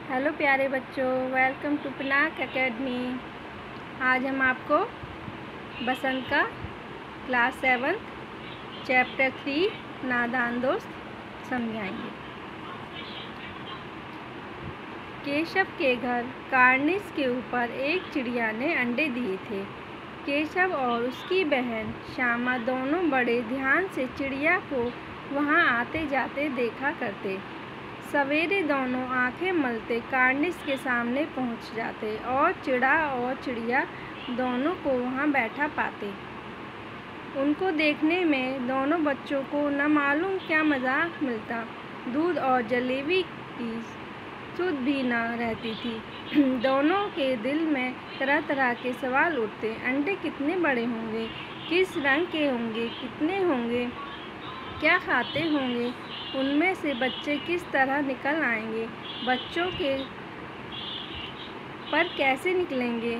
Hello प्यारे बच्चों, welcome to Pinaka academy. आज हम आपको बसंत का क्लास 7 चैप्टर 3 नादान दोस्त समझाएंगे। केशव के घर कार्निस के ऊपर एक चिड़िया ने अंडे दिए थे। केशव और उसकी बहन श्यामा दोनों बड़े ध्यान से चिड़िया को वहाँ आते जाते देखा करते। सवेरे दोनों आंखें मलते कार्निस के सामने पहुंच जाते और चिड़ा और चिड़िया दोनों को वहां बैठा पाते। उनको देखने में दोनों बच्चों को न मालूम क्या मज़ा मिलता। दूध और जलेबी की सुध भी न रहती थी। दोनों के दिल में तरह तरह के सवाल उठते। अंडे कितने बड़े होंगे, किस रंग के होंगे, कितने होंगे, क्या खाते होंगे, उनमें से बच्चे किस तरह निकल आएंगे, बच्चों के पर कैसे निकलेंगे,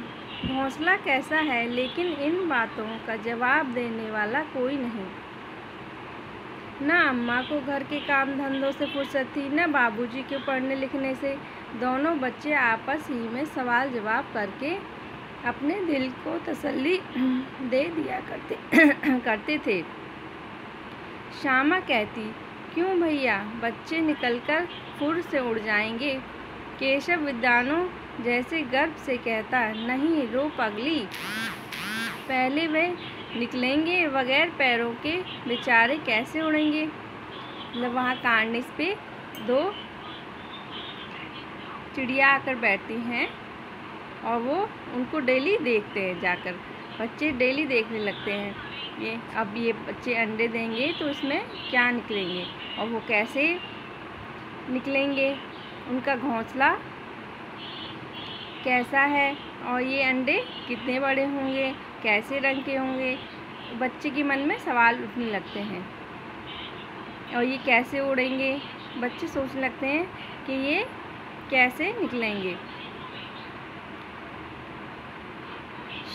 घोंसला कैसा है। लेकिन इन बातों का जवाब देने वाला कोई नहीं। न अम्मा को घर के काम धंधों से फुर्सत थी, न बाबूजी के पढ़ने लिखने से। दोनों बच्चे आपस ही में सवाल जवाब करके अपने दिल को तसल्ली दे दिया करते थे। श्यामा कहती, क्यों भैया, बच्चे निकलकर फुर से उड़ जाएंगे। केशव विद्वानों जैसे गर्व से कहता, नहीं रो पगली, पहले वे निकलेंगे, बगैर पैरों के बेचारे कैसे उड़ेंगे। वहाँ कार्निस पे 2 चिड़िया आकर बैठती हैं और वो उनको डेली देखते हैं। जाकर बच्चे डेली देखने लगते हैं। ये बच्चे अंडे देंगे तो इसमें क्या निकलेंगे और वो कैसे निकलेंगे, उनका घोंसला कैसा है और ये अंडे कितने बड़े होंगे, कैसे रंग के होंगे। बच्चे के मन में सवाल उठने लगते हैं। और ये कैसे उड़ेंगे, बच्चे सोचने लगते हैं कि ये कैसे निकलेंगे।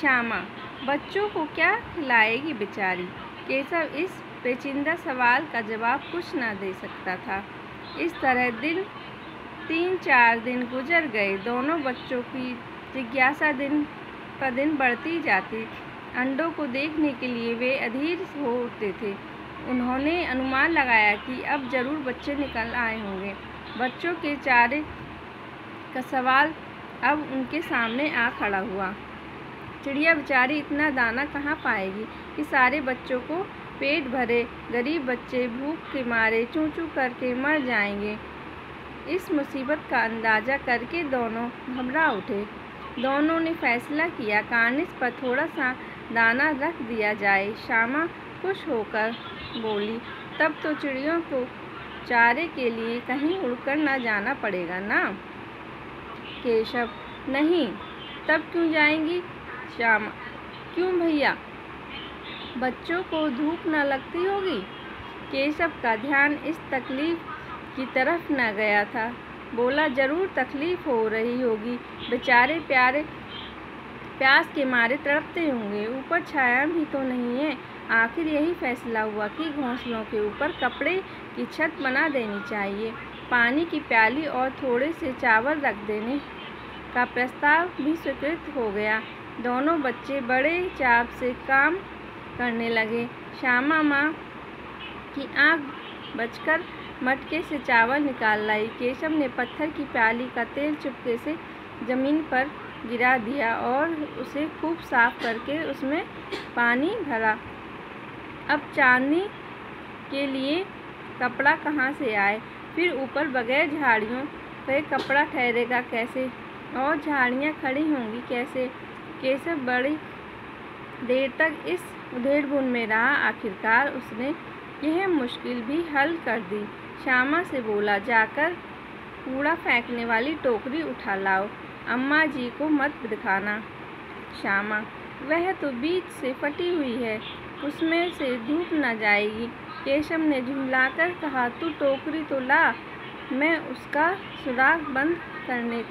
श्यामा बच्चों को क्या खिलाएगी बेचारी। केशव इस पेचीदा सवाल का जवाब कुछ न दे सकता था। इस तरह 3-4 दिन गुजर गए। दोनों बच्चों की जिज्ञासा दिन पर दिन बढ़ती जाती। अंडों को देखने के लिए वे अधीर हो उठते थे। उन्होंने अनुमान लगाया कि अब जरूर बच्चे निकल आए होंगे। बच्चों के चारे का सवाल अब उनके सामने आ खड़ा हुआ। चिड़िया बेचारी इतना दाना कहाँ पाएगी कि सारे बच्चों को पेट भरे। गरीब बच्चे भूख के मारे चूं चूं करके मर जाएंगे। इस मुसीबत का अंदाज़ा करके दोनों घबरा उठे। दोनों ने फैसला किया कार्निस पर थोड़ा सा दाना रख दिया जाए। श्यामा खुश होकर बोली, तब तो चिड़ियों को चारे के लिए कहीं उड़कर न जाना पड़ेगा ना। केशव, नहीं, तब क्यों जाएंगी। श्यामा, क्यों भैया, बच्चों को धूप न लगती होगी। केशव का ध्यान इस तकलीफ की तरफ न गया था। बोला, जरूर तकलीफ हो रही होगी, बेचारे प्यास के मारे तड़पते होंगे, ऊपर छाया भी तो नहीं है। आखिर यही फैसला हुआ कि घोंसलों के ऊपर कपड़े की छत बना देनी चाहिए। पानी की प्याली और थोड़े से चावल रख देने का प्रस्ताव भी स्वीकृत हो गया। दोनों बच्चे बड़े चाव से काम करने लगे। श्यामा माँ की आँख बचकर मटके से चावल निकाल लाई। केशव ने पत्थर की प्याली का तेल चुपके से जमीन पर गिरा दिया और उसे खूब साफ करके उसमें पानी भरा। अब चांदनी के लिए कपड़ा कहाँ से आए, फिर ऊपर बगैर झाड़ियों पे कपड़ा ठहरेगा कैसे, और झाड़ियाँ खड़ी होंगी कैसे। केशव बड़ी देर तक इस उधेड़-बुन में रहा। आखिरकार उसने यह मुश्किल भी हल कर दी। श्यामा से बोला, जाकर कूड़ा फेंकने वाली टोकरी उठा लाओ, अम्मा जी को मत दिखाना। श्यामा, वह तो बीच से फटी हुई है, उसमें से धूप न जाएगी। केशव ने झुंझलाकर कहा, तू टोकरी तो ला, मैं उसका सुराख बंद करने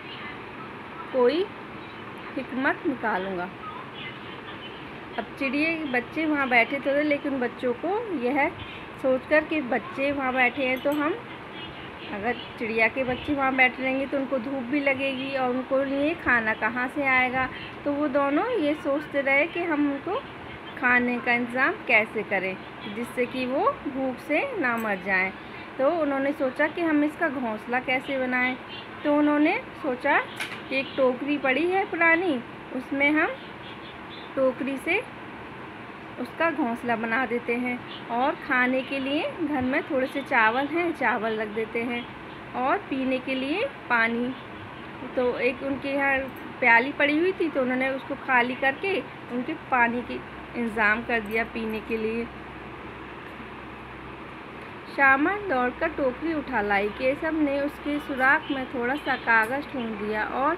कोई हिकमत निकालूंगा। अब चिड़िए के बच्चे वहाँ बैठे थे, लेकिन बच्चों को यह सोचकर कि बच्चे वहाँ बैठे हैं तो हम अगर चिड़िया के बच्चे वहाँ बैठे रहेंगे तो उनको धूप भी लगेगी और उनको लिए खाना कहाँ से आएगा। तो वो दोनों ये सोचते रहे कि हम उनको खाने का इंतज़ाम कैसे करें जिससे कि वो भूख से ना मर जाएं। तो उन्होंने सोचा कि हम इसका घोंसला कैसे बनाएं। तो उन्होंने सोचा कि एक टोकरी पड़ी है पुरानी, उसमें हम टोकरी से उसका घोंसला बना देते हैं और खाने के लिए घर में थोड़े से चावल हैं, चावल रख देते हैं और पीने के लिए पानी। तो एक उनके यहाँ प्याली पड़ी हुई थी तो उन्होंने उसको खाली करके उनके पानी की इंतज़ाम कर दिया पीने के लिए। श्यामा दौड़कर टोकरी उठा लाई। केशव ने उसके सुराख में थोड़ा सा कागज़ ढूंढ दिया और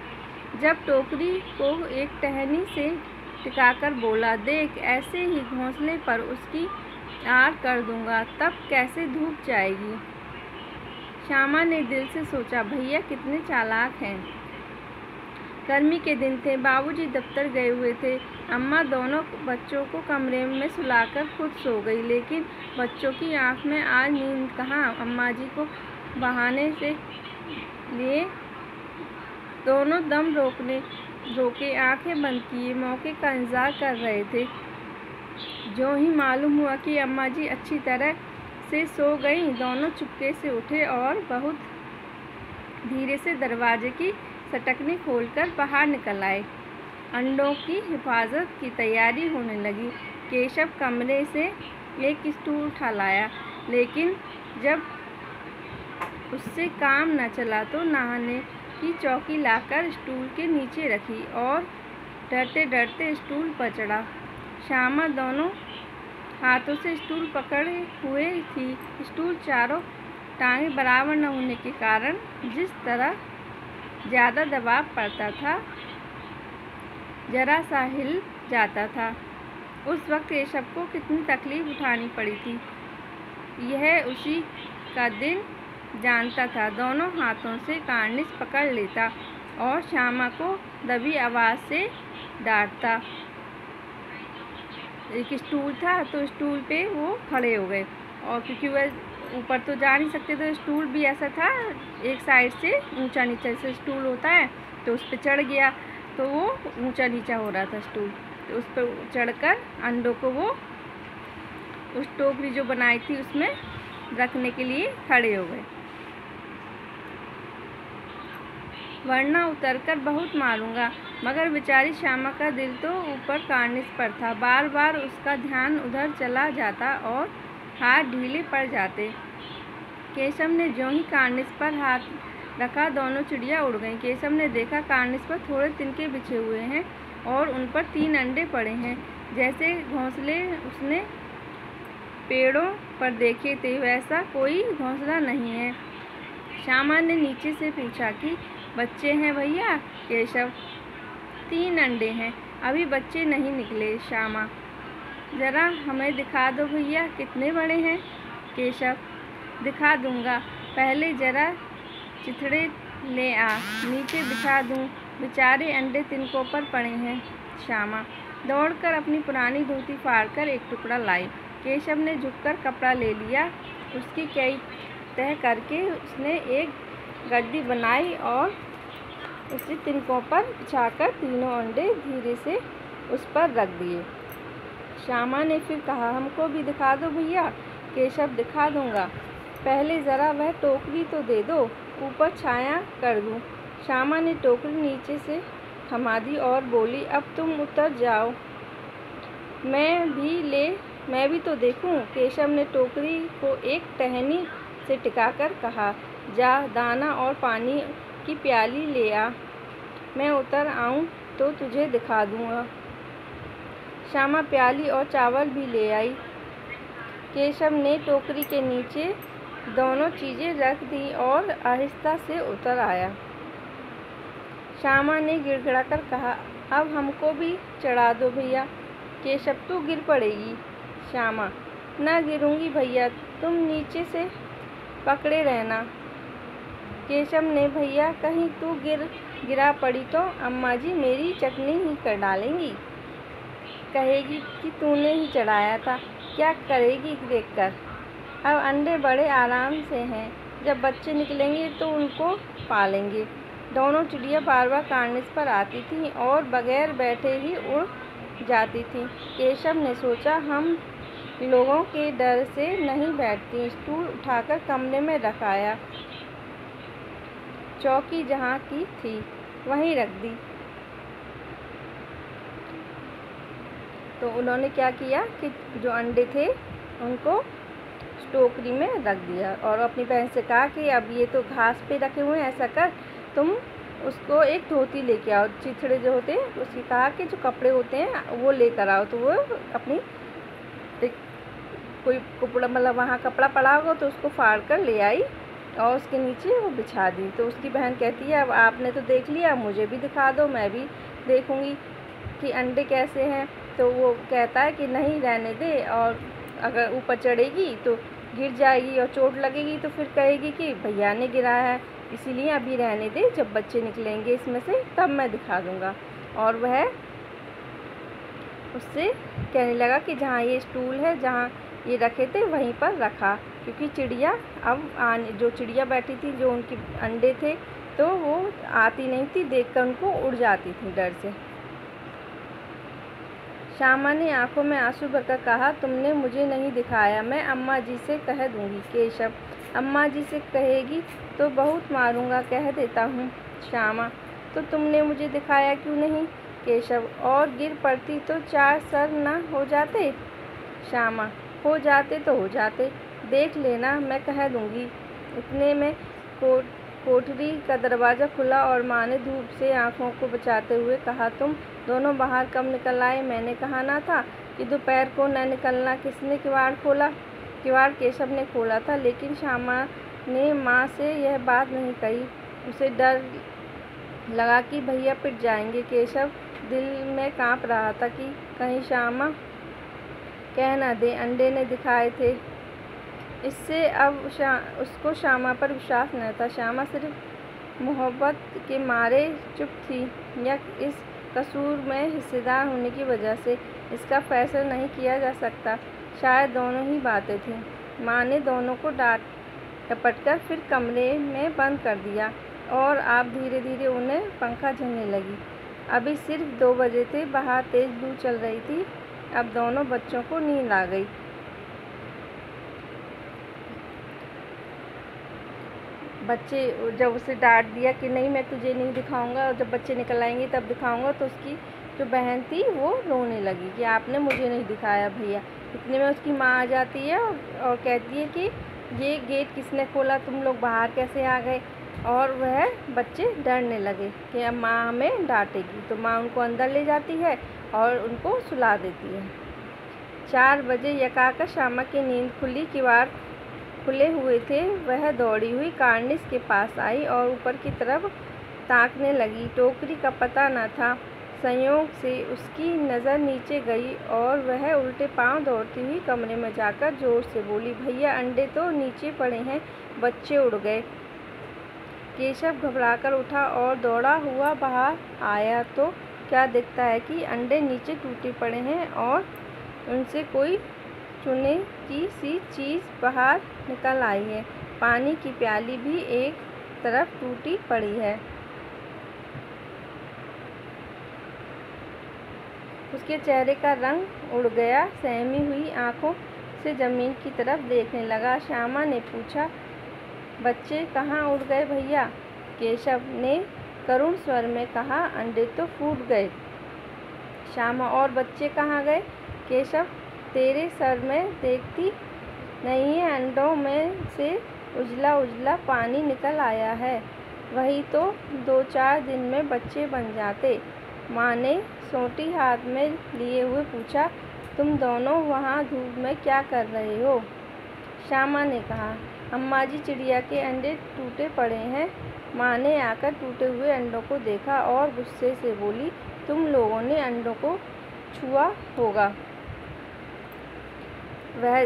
जब टोकरी को एक टहनी से टिकाकर बोला, देख ऐसे ही घोंसले पर उसकी आड़ कर दूंगा, तब कैसे धूप जाएगी। श्यामा ने दिल से सोचा, भैया कितने चालाक हैं। गर्मी के दिन थे, बाबूजी दफ्तर गए हुए थे। अम्मा दोनों बच्चों को कमरे में सुलाकर खुद सो गई, लेकिन बच्चों की आँख में आज नींद कहाँ। अम्मा जी को बहाने से लिए दोनों दम रोके आंखें बंद किए मौके का इंतज़ार कर रहे थे। जो ही मालूम हुआ कि अम्मा जी अच्छी तरह से सो गईं, दोनों चुपके से उठे और बहुत धीरे से दरवाजे की सटकनी खोलकर बाहर निकल आए। अंडों की हिफाजत की तैयारी होने लगी। केशव कमरे से एक स्टूल उठा लाया, लेकिन जब उससे काम न चला तो नहाने की चौकी लाकर स्टूल के नीचे रखी और डरते डरते स्टूल पर चढ़ा। श्यामा दोनों हाथों से स्टूल पकड़े हुए थी। स्टूल चारों टांगें बराबर न होने के कारण जिस तरह ज़्यादा दबाव पड़ता था, जरा सा हिल जाता था। उस वक्त केशव को कितनी तकलीफ उठानी पड़ी थी, यह उसी का दिन जानता था। दोनों हाथों से कार्निस पकड़ लेता और श्यामा को दबी आवाज़ से डांटता। एक स्टूल था तो स्टूल पे वो खड़े हो गए और क्योंकि वह ऊपर तो जा नहीं सकते तो स्टूल भी ऐसा था, एक साइड से ऊंचा नीचा से स्टूल होता है तो उस पर चढ़ गया, तो वो ऊंचा नीचा हो रहा था स्टूल। तो उस पर चढ़कर अंडों को वो उस टोकरी जो बनाई थी उसमें रखने के लिए खड़े हो गए। वरना उतरकर बहुत मारूंगा। मगर बेचारी श्यामा का दिल तो ऊपर कार्निस पर था। बार बार उसका ध्यान उधर चला जाता और हाथ ढीले पड़ जाते। केशव ने ज्यों ही कार्निस पर हाथ रखा, दोनों चिड़िया उड़ गईं। केशव ने देखा कार्निस पर थोड़े तिनके बिछे हुए हैं और उन पर 3 अंडे पड़े हैं। जैसे घोंसले उसने पेड़ों पर देखे थे वैसा कोई घोंसला नहीं है। श्यामा ने नीचे से पूछा कि बच्चे हैं भैया? केशव, 3 अंडे हैं, अभी बच्चे नहीं निकले। श्यामा, ज़रा हमें दिखा दो भैया, कितने बड़े हैं? केशव, दिखा दूंगा, पहले ज़रा चिथड़े ले आ, नीचे बिछा दूं, बेचारे अंडे तिनकों पर पड़े हैं। श्यामा दौड़कर अपनी पुरानी धोती फाड़कर एक टुकड़ा लाई। केशव ने झुककर कपड़ा ले लिया, उसकी कई तह करके उसने एक गड्डी बनाई और उसे तिनकों पर बिछाकर तीनों अंडे धीरे से उस पर रख दिए। श्यामा ने फिर कहा, हमको भी दिखा दो भैया। केशव, दिखा दूंगा, पहले ज़रा वह टोकरी तो दे दो, ऊपर छाया कर दूं। श्यामा ने टोकरी नीचे से थमा दी और बोली, अब तुम उतर जाओ, मैं भी तो देखूं। केशव ने टोकरी को एक टहनी से टिकाकर कहा, जा दाना और पानी की प्याली ले आ, मैं उतर आऊं तो तुझे दिखा दूंगा। श्यामा प्याली और चावल भी ले आई। केशव ने टोकरी के नीचे दोनों चीज़ें रख दी और आहिस्ता से उतर आया। श्यामा ने गिड़गिड़ाकर कहा, अब हमको भी चढ़ा दो भैया। केशव, तू गिर पड़ेगी। श्यामा, ना गिरूंगी भैया, तुम नीचे से पकड़े रहना। केशव ने, भैया कहीं तू गिरा पड़ी तो अम्मा जी मेरी चटनी ही कर डालेंगी, कहेगी कि तूने ही चढ़ाया था, क्या करेगी देखकर। अब अंडे बड़े आराम से हैं, जब बच्चे निकलेंगे तो उनको पालेंगे। दोनों चिड़िया बार बार कार्निस पर आती थीं और बगैर बैठे ही उड़ जाती थीं। केशव ने सोचा, हम लोगों के डर से नहीं बैठती। स्टूल उठाकर कमरे में रख आया। चौकी जहाँ की थी वहीं रख दी। तो उन्होंने क्या किया कि जो अंडे थे उनको टोकरी में रख दिया और अपनी बहन से कहा कि अब ये तो घास पे रखे हुए हैं, ऐसा कर तुम उसको एक धोती लेके आओ। चिथड़े जो होते हैं उसकी कहा कि जो कपड़े होते हैं वो लेकर आओ। तो वो अपनी कोई कपड़ा मतलब वहाँ कपड़ा पड़ा होगा तो उसको फाड़ कर ले आई और उसके नीचे वो बिछा दी। तो उसकी बहन कहती है, अब आपने तो देख लिया, मुझे भी दिखा दो, मैं भी देखूँगी कि अंडे कैसे हैं। तो वो कहता है कि नहीं, रहने दे, और अगर ऊपर चढ़ेगी तो गिर जाएगी और चोट लगेगी तो फिर कहेगी कि भैया ने गिराया है, इसीलिए अभी रहने दे, जब बच्चे निकलेंगे इसमें से तब मैं दिखा दूँगा। और वह उससे कहने लगा कि जहाँ ये स्टूल है, जहाँ ये रखे थे वहीं पर रखा, क्योंकि चिड़िया अब जो चिड़िया बैठी थी, जो उनके अंडे थे, तो वो आती नहीं थी, देखकर उनको उड़ जाती थी डर से। श्यामा ने आंखों में आंसू भरकर कहा, तुमने मुझे नहीं दिखाया, मैं अम्मा जी से कह दूँगी। केशव, अम्मा जी से कहेगी तो बहुत मारूंगा, कह देता हूँ। श्यामा, तो तुमने मुझे दिखाया क्यों नहीं? केशव, और गिर पड़ती तो 4 सर न हो जाते? श्यामा, हो जाते तो हो जाते, देख लेना, मैं कह दूँगी। इतने में कोठरी का दरवाज़ा खुला और माँ ने धूप से आँखों को बचाते हुए कहा, तुम दोनों बाहर कब निकल आए? मैंने कहा ना था कि दोपहर को न निकलना। किसने किवाड़ खोला? किवाड़ केशव ने खोला था, लेकिन श्यामा ने माँ से यह बात नहीं कही। उसे डर लगा कि भैया पिट जाएंगे। केशव दिल में काँप रहा था कि कहीं श्यामा कह न दे अंडे ने दिखाए थे। इससे अब उसको श्यामा पर विश्वास न था। श्यामा सिर्फ मोहब्बत के मारे चुप थी या इस कसूर में हिस्सेदार होने की वजह से, इसका फैसला नहीं किया जा सकता। शायद दोनों ही बातें थीं। माँ ने दोनों को डपटकर फिर कमरे में बंद कर दिया और आप धीरे धीरे उन्हें पंखा झलने लगी। अभी सिर्फ 2 बजे थे, बाहर तेज लू चल रही थी। अब दोनों बच्चों को नींद आ गई। बच्चे जब उसे डांट दिया कि नहीं, मैं तुझे नहीं दिखाऊंगा, और जब बच्चे निकल आएंगे तब दिखाऊंगा, तो उसकी जो बहन थी वो रोने लगी कि आपने मुझे नहीं दिखाया भैया। इतने में उसकी माँ आ जाती है और कहती है कि ये गेट किसने खोला, तुम लोग बाहर कैसे आ गए? और वह बच्चे डरने लगे कि अब माँ हमें डांटेगी। तो माँ उनको अंदर ले जाती है और उनको सुला देती है। 4 बजे यकाका श्यामा की नींद खुली, किवाड़ खुले हुए थे। वह दौड़ी हुई कार्निस के पास आई और ऊपर की तरफ ताकने लगी। टोकरी का पता न था। संयोग से उसकी नज़र नीचे गई और वह उल्टे पांव दौड़ती हुई कमरे में जाकर जोर से बोली, भैया अंडे तो नीचे पड़े हैं, बच्चे उड़ गए। केशव घबराकर उठा और दौड़ा हुआ बाहर आया तो क्या देखता है कि अंडे नीचे टूटे पड़े हैं और उनसे कोई चूने की सी चीज़ बाहर निकल आई है। पानी की प्याली भी एक तरफ टूटी पड़ी है। उसके चेहरे का रंग उड़ गया। सहमी हुई आंखों से ज़मीन की तरफ देखने लगा। श्यामा ने पूछा, बच्चे कहाँ उड़ गए भैया? केशव ने करुण स्वर में कहा, अंडे तो फूट गए। श्यामा, और बच्चे कहाँ गए? केशव, तेरे सर में देखती नहीं है, अंडों में से उजला उजला पानी निकल आया है। वही तो 2-4 दिन में बच्चे बन जाते। माँ ने सोटी हाथ में लिए हुए पूछा, तुम दोनों वहाँ धूप में क्या कर रहे हो? श्यामा ने कहा, अम्मा जी, चिड़िया के अंडे टूटे पड़े हैं। माँ ने आकर टूटे हुए अंडों को देखा और गुस्से से बोली, तुम लोगों ने अंडों को छुआ होगा। वह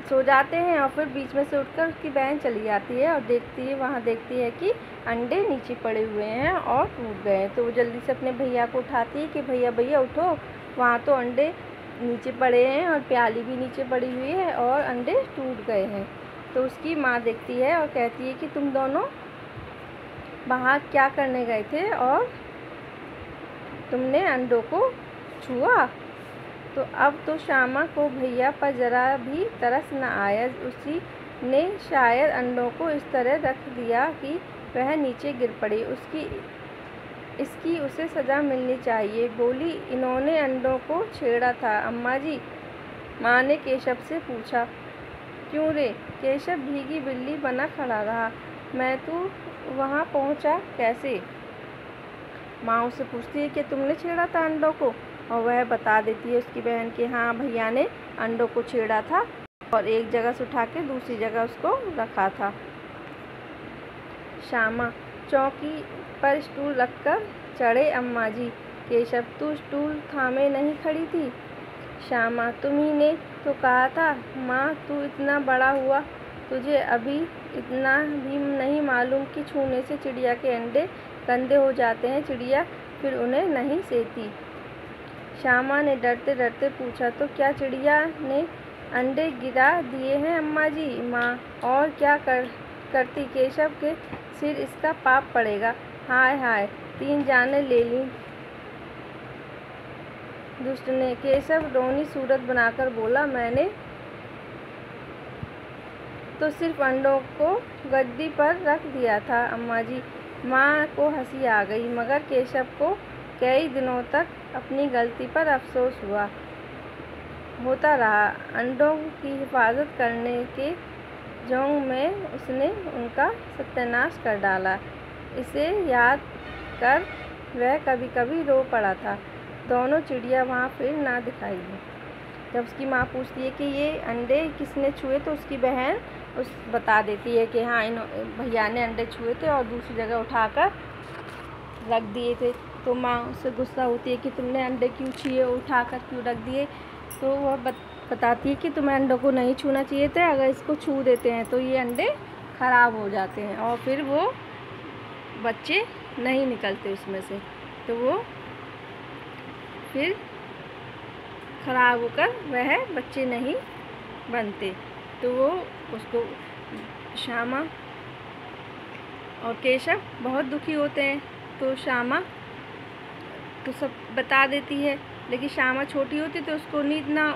सो जाते हैं और फिर बीच में से उठकर उसकी बहन चली जाती है और वहाँ देखती है कि अंडे नीचे पड़े हुए हैं और टूट गए हैं। तो वो जल्दी से अपने भैया को उठाती है कि भैया भैया उठो, वहाँ तो अंडे नीचे पड़े हैं और प्याली भी नीचे पड़ी हुई है और अंडे टूट गए हैं। तो उसकी माँ देखती है और कहती है कि तुम दोनों बाहर क्या करने गए थे और तुमने अंडों को छुआ। तो अब तो श्यामा को भैया पर ज़रा भी तरस न आया। उसी ने शायद अंडों को इस तरह रख दिया कि वह नीचे गिर पड़ी। इसकी उसे सज़ा मिलनी चाहिए। बोली, इन्होंने अंडों को छेड़ा था अम्मा जी। माँ ने केशव से पूछा। क्यों रे? केशव भीगी बिल्ली बना खड़ा रहा। मैं तो वहाँ पहुँचा कैसे? माँ उससे पूछती है कि तुमने छेड़ा था अंडों को, और वह बता देती है उसकी बहन कि हाँ, भैया ने अंडों को छेड़ा था और एक जगह से उठा के दूसरी जगह उसको रखा था। श्यामा, चौकी पर स्टूल रखकर चढ़े अम्मा जी। केशव, तू स्टूल थामे नहीं खड़ी थी? श्यामा, तुम्ही ने तो कहा था। माँ, तू इतना बड़ा हुआ, तुझे अभी इतना भी नहीं मालूम कि छूने से चिड़िया के अंडे गंदे हो जाते हैं। चिड़िया फिर उन्हें नहीं सेती। श्यामा ने डरते डरते पूछा, तो क्या चिड़िया ने अंडे गिरा दिए हैं अम्मा जी? माँ, और क्या करती? केशव के सिर इसका पाप पड़ेगा। हाय हाय, 3 जानें ले ली दुष्ट ने। केशव रोनी सूरत बनाकर बोला, मैंने तो सिर्फ अंडों को गद्दी पर रख दिया था अम्मा जी। माँ को हंसी आ गई, मगर केशव को कई दिनों तक अपनी गलती पर अफसोस होता रहा। अंडों की हिफाजत करने के जोंग में उसने उनका सत्यानाश कर डाला। इसे याद कर वह कभी कभी रो पड़ा था। दोनों चिड़िया वहाँ फिर ना दिखाई दी। जब उसकी माँ पूछती है कि ये अंडे किसने छुए, तो उसकी बहन बता देती है कि हाँ, भैया ने अंडे छुए थे और दूसरी जगह उठाकर रख दिए थे। तो माँ उससे गुस्सा होती है कि तुमने अंडे क्यों छुए, उठाकर क्यों रख दिए। तो वह बताती है कि तुम्हें अंडों को नहीं छूना चाहिए था। अगर इसको छू देते हैं तो ये अंडे ख़राब हो जाते हैं और फिर वो बच्चे नहीं निकलते उसमें से, तो वो फिर ख़राब होकर वह बच्चे नहीं बनते। तो वो उसको श्यामा और केशव बहुत दुखी होते हैं। तो श्यामा तो सब बता देती है, लेकिन श्यामा छोटी होती तो उसको नहीं इतना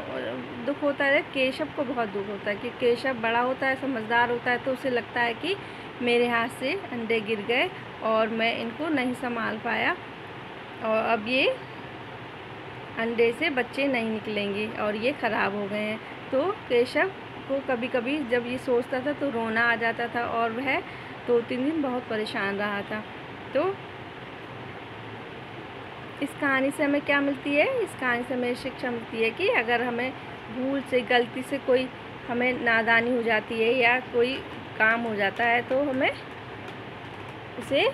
दुख होता है। केशव को बहुत दुख होता है कि केशव बड़ा होता है, समझदार होता है, तो उसे लगता है कि मेरे हाथ से अंडे गिर गए और मैं इनको नहीं संभाल पाया और अब ये अंडे से बच्चे नहीं निकलेंगे और ये ख़राब हो गए हैं। तो केशव को कभी कभी जब ये सोचता था तो रोना आ जाता था और वह 2-3 दिन बहुत परेशान रहा था। तो इस कहानी से हमें क्या मिलती है? इस कहानी से हमें शिक्षा मिलती है कि अगर हमें भूल से, गलती से कोई हमें नादानी हो जाती है या कोई काम हो जाता है तो हमें उसे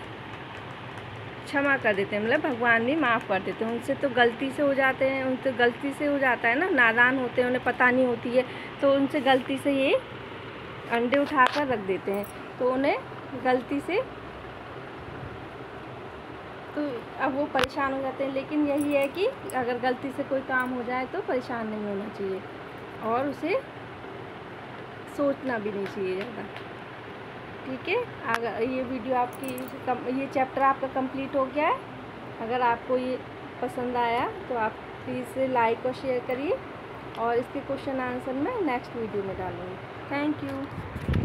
क्षमा कर देते हैं, मतलब भगवान भी माफ़ कर देते हैं। उनसे तो गलती से हो जाते हैं, उनसे गलती से हो जाता है ना, नादान होते हैं, उन्हें पता नहीं होती है, तो उनसे गलती से ये अंडे उठाकर रख देते हैं, तो उन्हें गलती से, तो अब वो परेशान हो जाते हैं। लेकिन यही है कि अगर गलती से कोई काम हो जाए तो परेशान नहीं होना चाहिए और उसे सोचना भी नहीं चाहिए ज़्यादा। ठीक है, अगर ये वीडियो आपकी ये चैप्टर आपका कंप्लीट हो गया है। अगर आपको ये पसंद आया तो आप प्लीज़ लाइक और शेयर करिए और इसके क्वेश्चन आंसर मैं नेक्स्ट वीडियो में डालूँगी। Thank you.